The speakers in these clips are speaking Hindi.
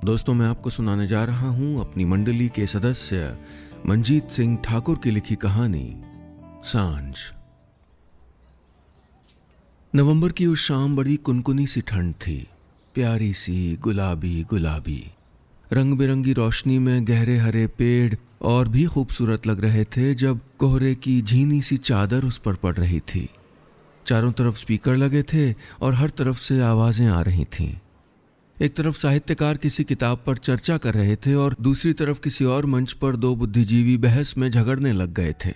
दोस्तों, मैं आपको सुनाने जा रहा हूं अपनी मंडली के सदस्य मंजीत सिंह ठाकुर की लिखी कहानी सांझ। नवंबर की उस शाम बड़ी कुनकुनी सी ठंड थी। प्यारी सी गुलाबी गुलाबी रंग बिरंगी रोशनी में गहरे हरे पेड़ और भी खूबसूरत लग रहे थे जब कोहरे की झीनी सी चादर उस पर पड़ रही थी। चारों तरफ स्पीकर लगे थे और हर तरफ से आवाजें आ रही थीं। एक तरफ साहित्यकार किसी किताब पर चर्चा कर रहे थे और दूसरी तरफ किसी और मंच पर दो बुद्धिजीवी बहस में झगड़ने लग गए थे।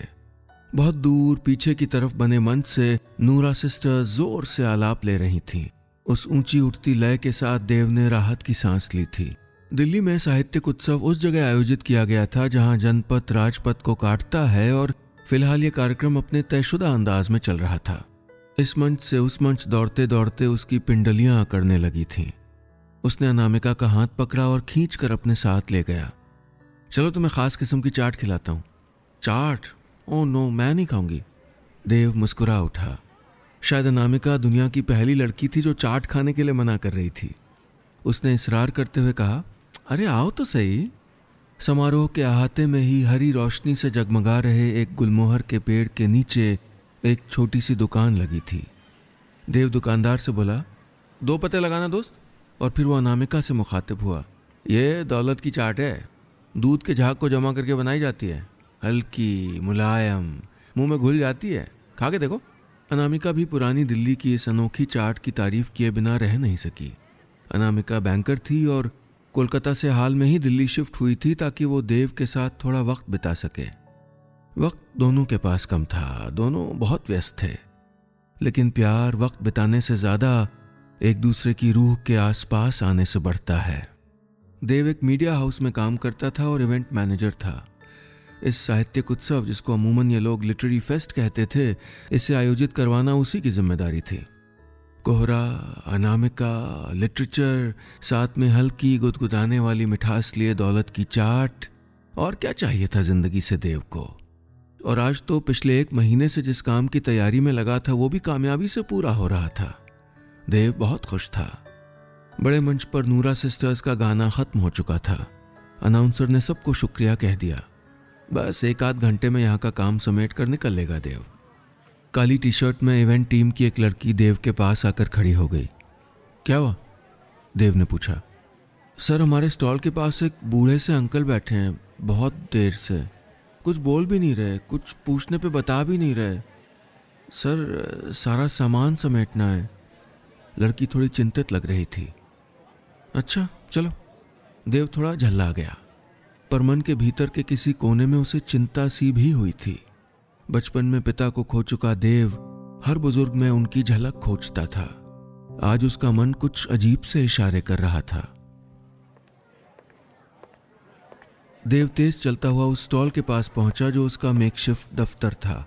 बहुत दूर पीछे की तरफ बने मंच से नूरा सिस्टर्स जोर से आलाप ले रही थीं। उस ऊंची उठती लय के साथ देव ने राहत की सांस ली थी। दिल्ली में साहित्यिक उत्सव उस जगह आयोजित किया गया था जहां जनपद राजपथ को काटता है और फिलहाल ये कार्यक्रम अपने तयशुदा अंदाज में चल रहा था। इस मंच से उस मंच दौड़ते दौड़ते उसकी पिंडलियां अकड़ने लगी थीं। उसने अनामिका का हाथ पकड़ा और खींचकर अपने साथ ले गया। चलो तुम्हें खास किस्म की चाट खिलाता हूं। चाट? ओह नो, मैं नहीं खाऊंगी। देव मुस्कुरा उठा। शायद अनामिका दुनिया की पहली लड़की थी जो चाट खाने के लिए मना कर रही थी। उसने इसरार करते हुए कहा, अरे आओ तो सही। समारोह के अहाते में ही हरी रोशनी से जगमगा रहे एक गुलमोहर के पेड़ के नीचे एक छोटी सी दुकान लगी थी। देव दुकानदार से बोला, 2 पत्ते लगाना दोस्त। और फिर वो अनामिका से मुखातिब हुआ, ये दौलत की चाट है, दूध के झाग को जमा करके बनाई जाती है, हल्की मुलायम, मुंह में घुल जाती है, खा के देखो। अनामिका भी पुरानी दिल्ली की इस अनोखी चाट की तारीफ किए बिना रह नहीं सकी। अनामिका बैंकर थी और कोलकाता से हाल में ही दिल्ली शिफ्ट हुई थी ताकि वो देव के साथ थोड़ा वक्त बिता सके। वक्त दोनों के पास कम था, दोनों बहुत व्यस्त थे, लेकिन प्यार वक्त बिताने से ज्यादा एक दूसरे की रूह के आसपास आने से बढ़ता है। देव एक मीडिया हाउस में काम करता था और इवेंट मैनेजर था। इस साहित्यिक उत्सव, जिसको अमूमन ये लोग लिटरेरी फेस्ट कहते थे, इसे आयोजित करवाना उसी की जिम्मेदारी थी। कोहरा, अनामिका, लिटरेचर, साथ में हल्की गुदगुदाने वाली मिठास लिए दौलत की चाट, और क्या चाहिए था जिंदगी से देव को। और आज तो पिछले 1 महीने से जिस काम की तैयारी में लगा था वो भी कामयाबी से पूरा हो रहा था। देव बहुत खुश था। बड़े मंच पर नूरा सिस्टर्स का गाना खत्म हो चुका था। अनाउंसर ने सबको शुक्रिया कह दिया। बस 1-8 घंटे में यहाँ का काम समेट कर निकल लेगा देव। काली टी शर्ट में इवेंट टीम की एक लड़की देव के पास आकर खड़ी हो गई। क्या हुआ? देव ने पूछा। सर, हमारे स्टॉल के पास एक बूढ़े से अंकल बैठे हैं, बहुत देर से कुछ बोल भी नहीं रहे, कुछ पूछने पे बता भी नहीं रहे। सर, सारा सामान समेटना है। लड़की थोड़ी चिंतित लग रही थी। अच्छा चलो। देव थोड़ा झल्ला गया, पर मन के भीतर के किसी कोने में उसे चिंता सी भी हुई थी। बचपन में पिता को खो चुका देव हर बुजुर्ग में उनकी झलक खोजता था। आज उसका मन कुछ अजीब से इशारे कर रहा था। देव तेज चलता हुआ उस स्टॉल के पास पहुंचा जो उसका मेकशिफ्ट दफ्तर था।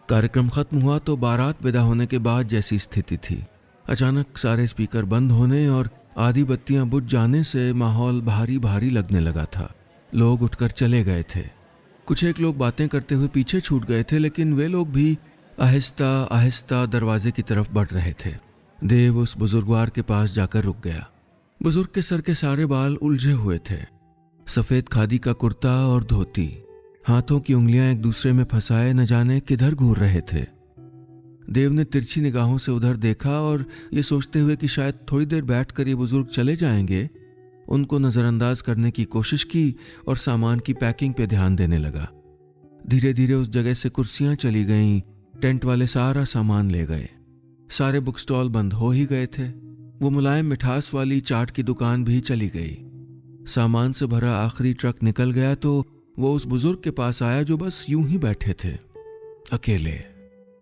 कार्यक्रम खत्म हुआ तो बारात विदा होने के बाद जैसी स्थिति थी। अचानक सारे स्पीकर बंद होने और आधी बत्तियां बुझ जाने से माहौल भारी भारी लगने लगा था। लोग उठकर चले गए थे। कुछ एक लोग बातें करते हुए पीछे छूट गए थे, लेकिन वे लोग भी आहिस्ता आहिस्ता दरवाजे की तरफ बढ़ रहे थे। देव उस बुजुर्गवार के पास जाकर रुक गया। बुजुर्ग के सर के सारे बाल उलझे हुए थे। सफेद खादी का कुर्ता और धोती, हाथों की उंगलियां एक दूसरे में फंसाए न जाने किधर घूर रहे थे। देव ने तिरछी निगाहों से उधर देखा और ये सोचते हुए कि शायद थोड़ी देर बैठकर ये बुजुर्ग चले जाएंगे, उनको नजरअंदाज करने की कोशिश की और सामान की पैकिंग पे ध्यान देने लगा। धीरे धीरे उस जगह से कुर्सियां चली गईं, टेंट वाले सारा सामान ले गए। सारे बुक स्टॉल बंद हो ही गए थे। वो मुलायम मिठास वाली चाट की दुकान भी चली गई। सामान से भरा आखिरी ट्रक निकल गया तो वो उस बुजुर्ग के पास आया जो बस यूं ही बैठे थे, अकेले।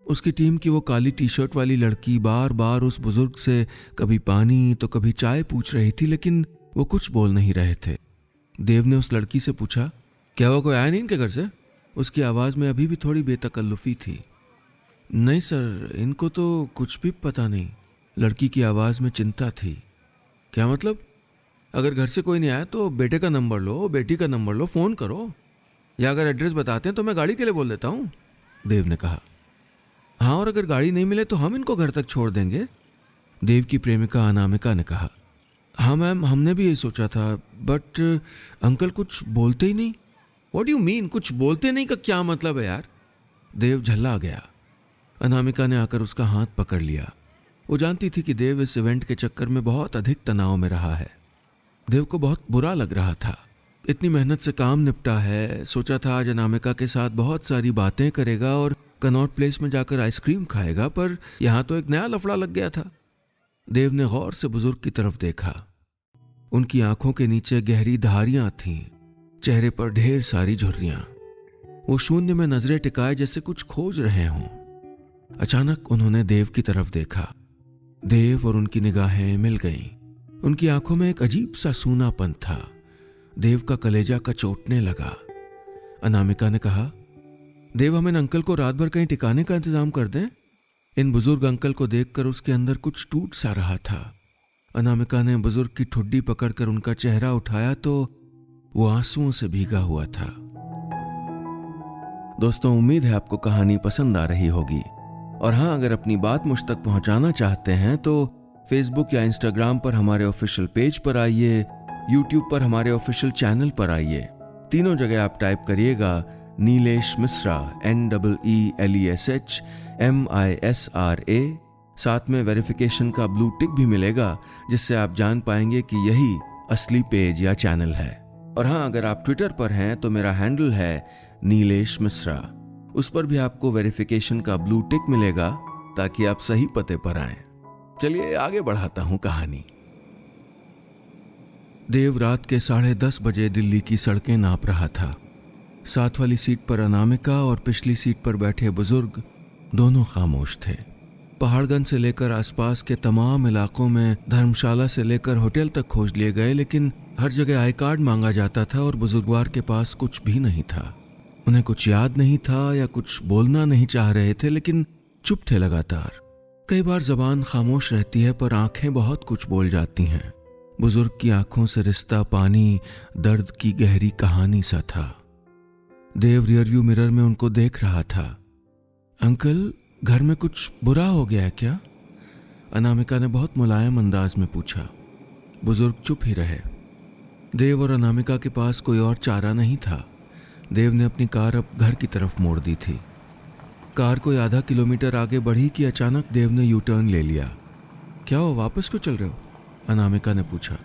उसकी टीम की वो काली टी शर्ट वाली लड़की बार बार उस बुजुर्ग से कभी पानी तो कभी चाय पूछ रही थी, लेकिन वो कुछ बोल नहीं रहे थे। देव ने उस लड़की से पूछा, क्या वो कोई आया नहीं इनके घर से? उसकी आवाज में अभी भी थोड़ी बेतकल्लुफी थी। नहीं सर, इनको तो कुछ भी पता नहीं। लड़की की आवाज में चिंता थी। क्या मतलब? अगर घर से कोई नहीं आया तो बेटे का नंबर लो, बेटी का नंबर लो, फोन करो, या अगर एड्रेस बताते हैं तो मैं गाड़ी के लिए बोल देता हूँ, देव ने कहा। हाँ, और अगर गाड़ी नहीं मिले तो हम इनको घर तक छोड़ देंगे, देव की प्रेमिका अनामिका ने कहा। हाँ मैम, हमने भी यही सोचा था, बट अंकल कुछ बोलते ही नहीं। व्हाट यू मीन कुछ बोलते नहीं का क्या मतलब है यार? देव झल्ला गया। अनामिका ने आकर उसका हाथ पकड़ लिया। वो जानती थी कि देव इस इवेंट के चक्कर में बहुत अधिक तनाव में रहा है। देव को बहुत बुरा लग रहा था। इतनी मेहनत से काम निपटा है, सोचा था आज अनामिका के साथ बहुत सारी बातें करेगा और कनॉट प्लेस में जाकर आइसक्रीम खाएगा, पर यहां तो एक नया लफड़ा लग गया था। देव ने गौर से बुजुर्ग की तरफ देखा। उनकी आंखों के नीचे गहरी धारियां थीं, चेहरे पर ढेर सारी झुर्रियां। वो शून्य में नजरें टिकाए जैसे कुछ खोज रहे हों। अचानक उन्होंने देव की तरफ देखा। देव और उनकी निगाहें मिल गईं। उनकी आंखों में एक अजीब सा सूनापन था। देव का कलेजा कचोटने लगा। अनामिका ने कहा, देव हम इन अंकल को रात भर कहीं टिकाने का इंतजाम कर दें। इन बुजुर्ग अंकल को देखकर उसके अंदर कुछ टूट सा रहा था। अनामिका ने बुजुर्ग की ठुड्डी पकड़कर उनका चेहरा उठाया तो वो आंसुओं से भीगा हुआ था। दोस्तों, उम्मीद है आपको कहानी पसंद आ रही होगी। और हाँ, अगर अपनी बात मुझ तक पहुंचाना चाहते हैं तो फेसबुक या इंस्टाग्राम पर हमारे ऑफिशियल पेज पर आइए, यूट्यूब पर हमारे ऑफिशियल चैनल पर आइए। तीनों जगह आप टाइप करिएगा नीलेश मिश्रा, NEELESHMISRA। साथ में वेरिफिकेशन का ब्लू टिक भी मिलेगा, जिससे आप जान पाएंगे कि यही असली पेज या चैनल है। और हाँ, अगर आप ट्विटर पर हैं तो मेरा हैंडल है नीलेश मिश्रा। उस पर भी आपको वेरिफिकेशन का ब्लू टिक मिलेगा ताकि आप सही पते पर आएं। चलिए आगे बढ़ाता हूं कहानी। देव रात के 10:30 बजे दिल्ली की सड़कें नाप रहा था। साथ वाली सीट पर अनामिका और पिछली सीट पर बैठे बुजुर्ग दोनों खामोश थे। पहाड़गंज से लेकर आसपास के तमाम इलाकों में, धर्मशाला से लेकर होटल तक खोज लिए गए, लेकिन हर जगह आई कार्ड मांगा जाता था और बुजुर्गवार के पास कुछ भी नहीं था। उन्हें कुछ याद नहीं था या कुछ बोलना नहीं चाह रहे थे, लेकिन चुप थे लगातार। कई बार जबान खामोश रहती है पर आंखें बहुत कुछ बोल जाती हैं। बुजुर्ग की आंखों से रिश्ता पानी, दर्द की गहरी कहानी सा था। देव रियरव्यू मिरर में उनको देख रहा था। अंकल, घर में कुछ बुरा हो गया है क्या? अनामिका ने बहुत मुलायम अंदाज में पूछा। बुजुर्ग चुप ही रहे। देव और अनामिका के पास कोई और चारा नहीं था। देव ने अपनी कार अब घर की तरफ मोड़ दी थी। कार कोई आधा किलोमीटर आगे बढ़ी कि अचानक देव ने यू टर्न ले लिया। क्या हो, वापस क्यों चल रहे हो? अनामिका ने पूछा।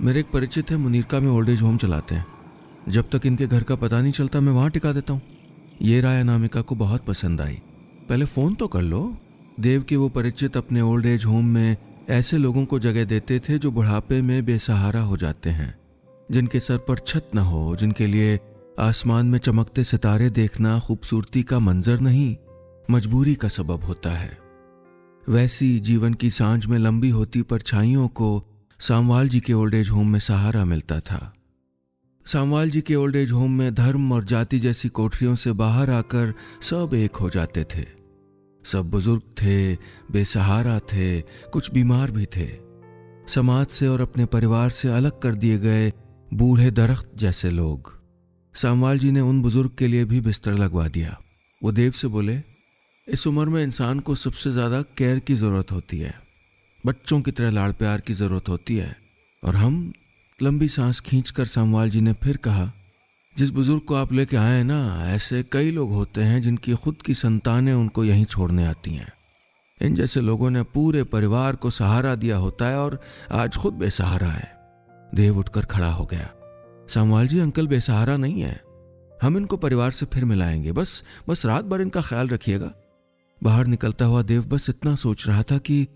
मेरे एक परिचित है, मुनीरका में ओल्ड एज होम चलाते हैं। जब तक इनके घर का पता नहीं चलता मैं वहां टिका देता हूँ। ये राय अनामिका को बहुत पसंद आई। पहले फोन तो कर लो। देव के वो परिचित अपने ओल्ड एज होम में ऐसे लोगों को जगह देते थे जो बुढ़ापे में बेसहारा हो जाते हैं, जिनके सर पर छत न हो, जिनके लिए आसमान में चमकते सितारे देखना खूबसूरती का मंजर नहीं, मजबूरी का सबब होता है। वैसी जीवन की सांझ में लंबी होती परछाइयों को सामवाल जी के ओल्ड एज होम में सहारा मिलता था। सामवाल जी के ओल्ड एज होम में धर्म और जाति जैसी कोठरियों से बाहर आकर सब एक हो जाते थे। सब बुजुर्ग थे, बेसहारा थे, कुछ बीमार भी थे। समाज से और अपने परिवार से अलग कर दिए गए बूढ़े दरख्त जैसे लोग। सामवाल जी ने उन बुजुर्ग के लिए भी बिस्तर लगवा दिया। वो देव से बोले, इस उम्र में इंसान को सबसे ज़्यादा केयर की ज़रूरत होती है, बच्चों की तरह लाड़ प्यार की ज़रूरत होती है। और हम लंबी सांस खींचकर सामवाल जी ने फिर कहा, जिस बुजुर्ग को आप लेके आए हैं ना, ऐसे कई लोग होते हैं जिनकी खुद की संतानें उनको यहीं छोड़ने आती हैं। इन जैसे लोगों ने पूरे परिवार को सहारा दिया होता है और आज खुद बेसहारा है। देव उठकर खड़ा हो गया। सामवाल जी, अंकल बेसहारा नहीं है। हम इनको परिवार से फिर मिलाएंगे। बस रात भर इनका ख्याल रखिएगा। बाहर निकलता हुआ देव बस इतना सोच रहा था कि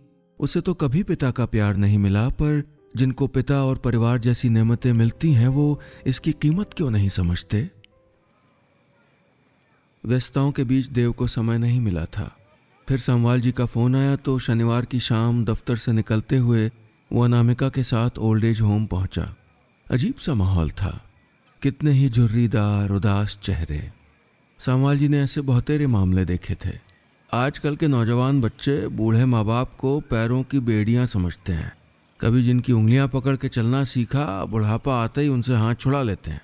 उसे तो कभी पिता का प्यार नहीं मिला, पर जिनको पिता और परिवार जैसी नेमतें मिलती हैं वो इसकी कीमत क्यों नहीं समझते। व्यस्तताओं के बीच देव को समय नहीं मिला था। फिर सामवाल जी का फोन आया तो शनिवार की शाम दफ्तर से निकलते हुए वो अनामिका के साथ ओल्ड एज होम पहुंचा। अजीब सा माहौल था, कितने ही झुर्रीदार उदास चेहरे। सामवाल जी ने ऐसे बहुतेरे मामले देखे थे। आजकल के नौजवान बच्चे बूढ़े माँ बाप को पैरों की बेड़ियां समझते हैं। कभी जिनकी उंगलियां पकड़ के चलना सीखा, बुढ़ापा आते ही उनसे हाथ छुड़ा लेते हैं।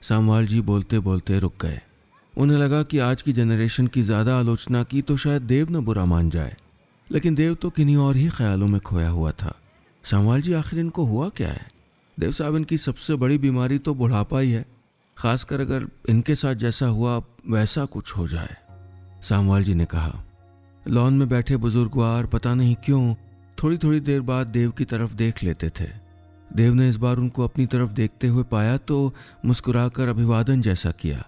सामवाल जी बोलते बोलते रुक गए। उन्हें लगा कि आज की जनरेशन की ज़्यादा आलोचना की तो शायद देव न बुरा मान जाए, लेकिन देव तो किन्हीं और ही ख्यालों में खोया हुआ था। सामवाल जी, आखिर इनको हुआ क्या है? देव साहब, इनकी सबसे बड़ी बीमारी तो बुढ़ापा ही है, खासकर अगर इनके साथ जैसा हुआ वैसा कुछ हो जाए। सामवाल जी ने कहा। लॉन में बैठे बुजुर्गवार पता नहीं क्यों थोड़ी थोड़ी देर बाद देव की तरफ देख लेते थे। देव ने इस बार उनको अपनी तरफ देखते हुए पाया तो मुस्कुराकर अभिवादन जैसा किया।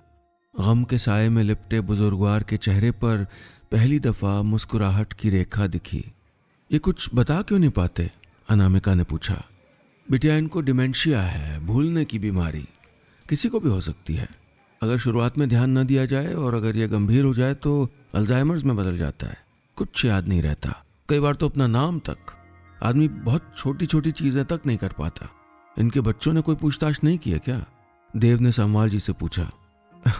गम के साये में लिपटे बुजुर्गवार के चेहरे पर पहली दफा मुस्कुराहट की रेखा दिखी। ये कुछ बता क्यों नहीं पाते? अनामिका ने पूछा। बिटिया, इनको डिमेंशिया है, भूलने की बीमारी। किसी को भी हो सकती है। अगर शुरुआत में ध्यान न दिया जाए और अगर यह गंभीर हो जाए तो अल्जाइमर्स में बदल जाता है। कुछ याद नहीं रहता, कई बार तो अपना नाम तक। आदमी बहुत छोटी छोटी चीजें तक नहीं कर पाता। इनके बच्चों ने कोई पूछताछ नहीं की है क्या? देव ने सामवाल जी से पूछा।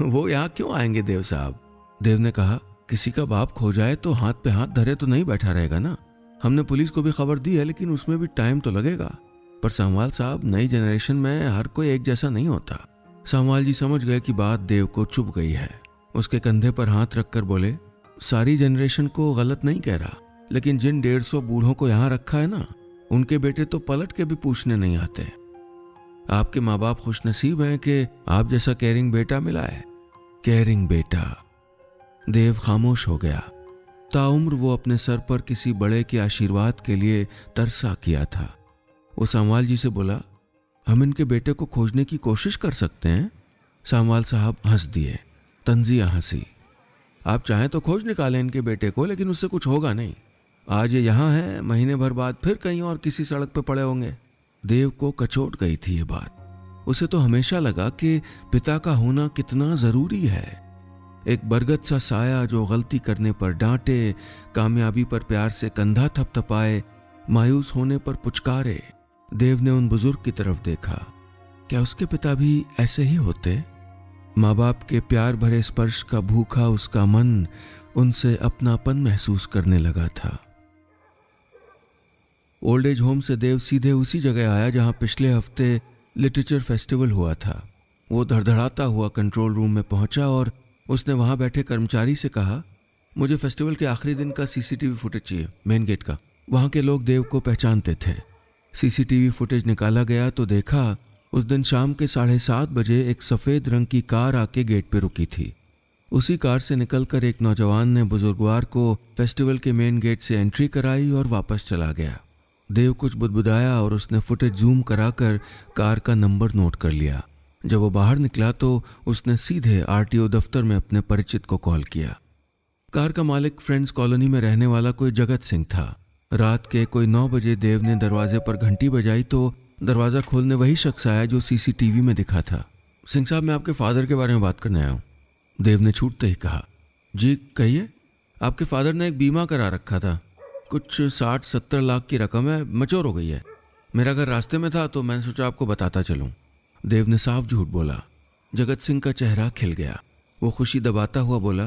वो यहाँ क्यों आएंगे देव साहब? देव ने कहा, किसी का बाप खो जाए तो हाथ पे हाथ धरे तो नहीं बैठा रहेगा ना। हमने पुलिस को भी खबर दी है, लेकिन उसमें भी टाइम तो लगेगा। पर सामवाल साहब, नई जनरेशन में हर कोई एक जैसा नहीं होता। सामवाल जी समझ गए कि बात देव को चुभ गई है। उसके कंधे पर हाथ रखकर बोले, सारी जनरेशन को गलत नहीं कह रहा, लेकिन जिन 150 बूढ़ों को यहाँ रखा है ना, उनके बेटे तो पलट के भी पूछने नहीं आते। आपके माँ बाप खुशनसीब हैं कि आप जैसा केयरिंग बेटा मिला है। केयरिंग बेटा? देव खामोश हो गया। ताउम्र वो अपने सर पर किसी बड़े के आशीर्वाद के लिए तरसा किया था। वो सामवाल जी से बोला, हम इनके बेटे को खोजने की कोशिश कर सकते हैं। सामवाल साहब हंस दिए, तंजिया हंसी। आप चाहें तो खोज निकालें इनके बेटे को, लेकिन उससे कुछ होगा नहीं। आज ये यहाँ है, महीने भर बाद फिर कहीं और किसी सड़क पे पड़े होंगे। देव को कचोट गई थी ये बात। उसे तो हमेशा लगा कि पिता का होना कितना जरूरी है। एक बरगद सा साया जो गलती करने पर डांटे, कामयाबी पर प्यार से कंधा थपथपाए, मायूस होने पर पुचकारे। देव ने उन बुजुर्ग की तरफ देखा। क्या उसके पिता भी ऐसे ही होते? माँ बाप के प्यार भरे स्पर्श का भूखा उसका मन उनसे अपनापन महसूस करने लगा था। ओल्ड एज होम से देव सीधे उसी जगह आया जहां पिछले हफ्ते लिटरेचर फेस्टिवल हुआ था। वो धड़धड़ाता हुआ कंट्रोल रूम में पहुंचा और उसने वहां बैठे कर्मचारी से कहा, मुझे फेस्टिवल के आखिरी दिन का सीसीटीवी फुटेज चाहिए, मेन गेट का। वहां के लोग देव को पहचानते थे। सीसीटीवी फुटेज निकाला गया तो देखा, उस दिन शाम के 7:30 बजे एक सफेद रंग की कार आके गेट पे रुकी थी। उसी कार से निकलकर एक नौजवान ने बुजुर्गवार को फेस्टिवल के मेन गेट से एंट्री कराई और वापस चला गया। देव कुछ बुदबुदाया और उसने फुटेज जूम कराकर कार का नंबर नोट कर लिया। जब वो बाहर निकला तो उसने सीधे आरटीओ दफ्तर में अपने परिचित को कॉल किया। कार का मालिक फ्रेंड्स कॉलोनी में रहने वाला कोई जगत सिंह था। रात के कोई 9 बजे देव ने दरवाजे पर घंटी बजाई तो दरवाजा खोलने वही शख्स आया जो सीसीटीवी में दिखा था। सिंह साहब, मैं आपके फादर के बारे में बात करने आया हूँ, देव ने छूटते ही कहा। जी कहिए। आपके फादर ने एक बीमा करा रखा था, कुछ 60-70 लाख की रकम है, मैच्योर हो गई है। मेरा घर रास्ते में था तो मैंने सोचा आपको बताता चलूं। देव ने साफ झूठ बोला। जगत सिंह का चेहरा खिल गया। वो खुशी दबाता हुआ बोला,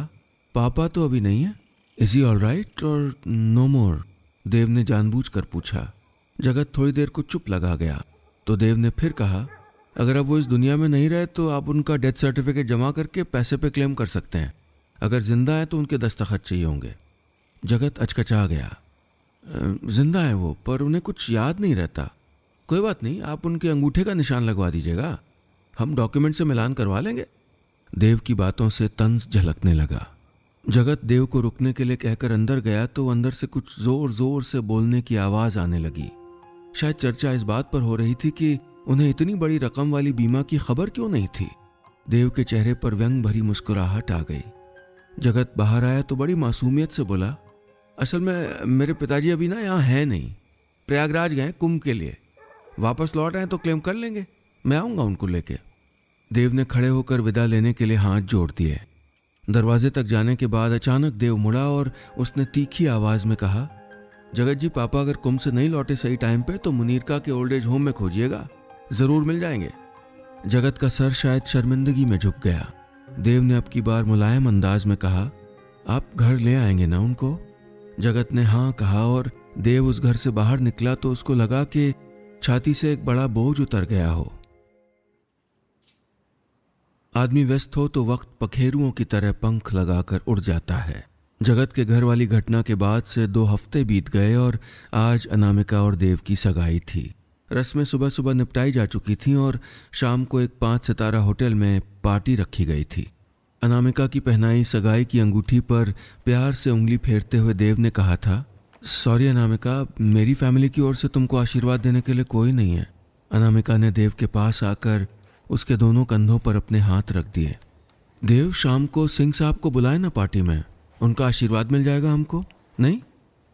पापा तो अभी नहीं है। इज ही ऑल राइट और नो मोर? देव ने जानबूझकर पूछा। जगत थोड़ी देर को चुप लगा गया तो देव ने फिर कहा, अगर अब वो इस दुनिया में नहीं रहे तो आप उनका डेथ सर्टिफिकेट जमा करके पैसे पे क्लेम कर सकते हैं। अगर जिंदा है तो उनके दस्तखत चाहिए होंगे। जगत अचकचा गया। जिंदा है वो, पर उन्हें कुछ याद नहीं रहता। कोई बात नहीं, आप उनके अंगूठे का निशान लगवा दीजिएगा, हम डॉक्यूमेंट से मिलान करवा लेंगे। देव की बातों से तंज झलकने लगा। जगत देव को रुकने के लिए कहकर अंदर गया तो अंदर से कुछ जोर जोर से बोलने की आवाज आने लगी। शायद चर्चा इस बात पर हो रही थी कि उन्हें इतनी बड़ी रकम वाली बीमा की खबर क्यों नहीं थी। देव के चेहरे पर व्यंग भरी मुस्कुराहट आ गई। जगत बाहर आया तो बड़ी मासूमियत से बोला, असल में मेरे पिताजी अभी ना यहाँ है नहीं, प्रयागराज गए कुंभ के लिए। वापस लौट आए तो क्लेम कर लेंगे, मैं आऊँगा उनको लेके। देव ने खड़े होकर विदा लेने के लिए हाथ जोड़ दिए। दरवाजे तक जाने के बाद अचानक देव मुड़ा और उसने तीखी आवाज में कहा, जगत जी, पापा अगर कुंभ से नहीं लौटे सही टाइम पे तो मुनीरका के ओल्ड एज होम में खोजिएगा, जरूर मिल जाएंगे। जगत का सर शायद शर्मिंदगी में झुक गया। देव ने अब की बार मुलायम अंदाज में कहा, आप घर ले आएंगे ना उनको? जगत ने हाँ कहा और देव उस घर से बाहर निकला तो उसको लगा कि छाती से एक बड़ा बोझ उतर गया हो। आदमी व्यस्त हो तो वक्त पखेरुओं की तरह पंख लगाकर उड़ जाता है। जगत के घर वाली घटना के बाद से 2 हफ्ते बीत गए और आज अनामिका और देव की सगाई थी। रस्में सुबह सुबह निपटाई जा चुकी थीं और शाम को एक 5 सितारा होटल में पार्टी रखी गई थी। अनामिका की पहनाई सगाई की अंगूठी पर प्यार से उंगली फेरते हुए देव ने कहा था, सॉरी अनामिका, मेरी फैमिली की ओर से तुमको आशीर्वाद देने के लिए कोई नहीं है। अनामिका ने देव के पास आकर उसके दोनों कंधों पर अपने हाथ रख दिए। देव, शाम को सिंह साहब को बुलाए ना पार्टी में, उनका आशीर्वाद मिल जाएगा हमको। नहीं?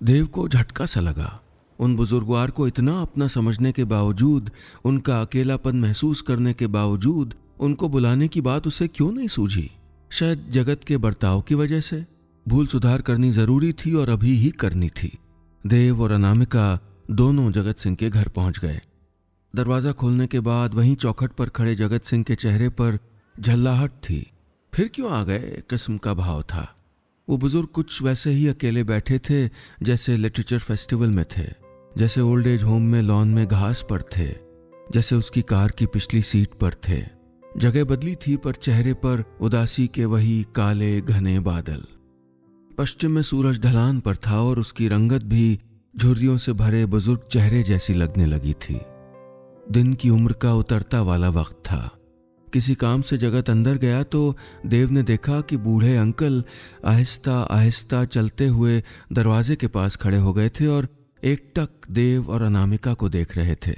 देव को झटका सा लगा। उन बुजुर्गवार को इतना अपना समझने के बावजूद, उनका अकेलापन महसूस करने के बावजूद उनको बुलाने की बात उसे क्यों नहीं सूझी? शायद जगत के बर्ताव की वजह से। भूल सुधार करनी जरूरी थी और अभी ही करनी थी। देव और अनामिका दोनों जगत सिंह के घर पहुंच गए। दरवाजा खोलने के बाद वहीं चौखट पर खड़े जगत सिंह के चेहरे पर झल्लाहट थी। फिर क्यों आ गए किस्म का भाव था। वो बुजुर्ग कुछ वैसे ही अकेले बैठे थे जैसे लिटरेचर फेस्टिवल में थे, जैसे ओल्ड एज होम में लॉन में घास पर थे, जैसे उसकी कार की पिछली सीट पर थे। जगह बदली थी पर चेहरे पर उदासी के वही काले घने बादल। पश्चिम में सूरज ढलान पर था और उसकी रंगत भी झुर्रियों से भरे बुजुर्ग चेहरे जैसी लगने लगी थी। दिन की उम्र का उतरता वाला वक्त था। किसी काम से जगत अंदर गया तो देव ने देखा कि बूढ़े अंकल आहिस्ता आहिस्ता चलते हुए दरवाजे के पास खड़े हो गए थे और एकटक देव और अनामिका को देख रहे थे।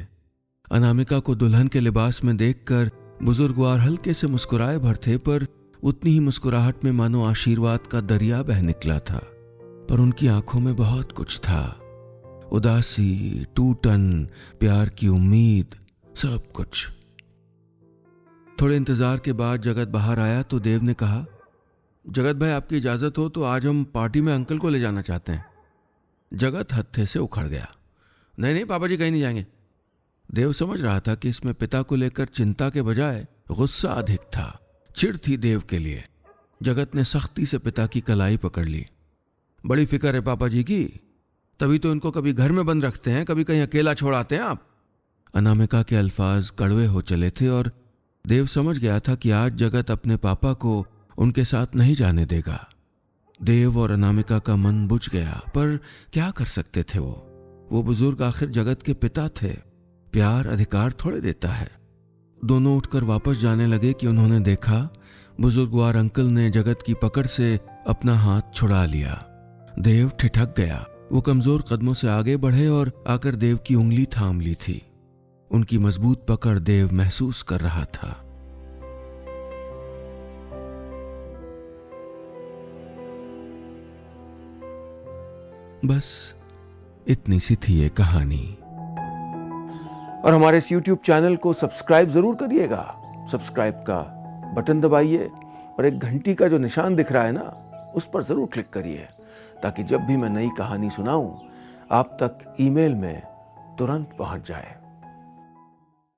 अनामिका को दुल्हन के लिबास में देखकर बुजुर्गवार हल्के से मुस्कुराए भर थे, पर उतनी ही मुस्कुराहट में मानो आशीर्वाद का दरिया बह निकला था। पर उनकी आंखों में बहुत कुछ था, उदासी, टूटन, प्यार की उम्मीद, सब कुछ। थोड़े इंतजार के बाद जगत बाहर आया तो देव ने कहा, जगत भाई, आपकी इजाजत हो तो आज हम पार्टी में अंकल को ले जाना चाहते हैं। जगत हत्थे से उखड़ गया। नहीं नहीं पापा जी, कहीं नहीं जाएंगे। देव समझ रहा था कि इसमें पिता को लेकर चिंता के बजाय गुस्सा अधिक था। चिढ़ थी देव के लिए। जगत ने सख्ती से पिता की कलाई पकड़ ली। बड़ी फिक्र है पापा जी की, तभी तो इनको कभी घर में बंद रखते हैं, कभी कहीं अकेला छोड़ आते हैं आप। अनामिका के अल्फाज कड़वे हो चले थे और देव समझ गया था कि आज जगत अपने पापा को उनके साथ नहीं जाने देगा। देव और अनामिका का मन बुझ गया, पर क्या कर सकते थे वो बुजुर्ग आखिर जगत के पिता थे। प्यार अधिकार थोड़े देता है। दोनों उठकर वापस जाने लगे कि उन्होंने देखा बुजुर्गवार अंकल ने जगत की पकड़ से अपना हाथ छुड़ा लिया। देव ठिठक गया। वो कमजोर कदमों से आगे बढ़े और आकर देव की उंगली थाम ली थी। उनकी मजबूत पकड़ देव महसूस कर रहा था। बस इतनी सी थी ये कहानी। और हमारे इस YouTube चैनल को सब्सक्राइब जरूर करिएगा। सब्सक्राइब का बटन दबाइए और एक घंटी का जो निशान दिख रहा है ना, उस पर जरूर क्लिक करिए, ताकि जब भी मैं नई कहानी सुनाऊं आप तक ईमेल में तुरंत पहुंच जाए।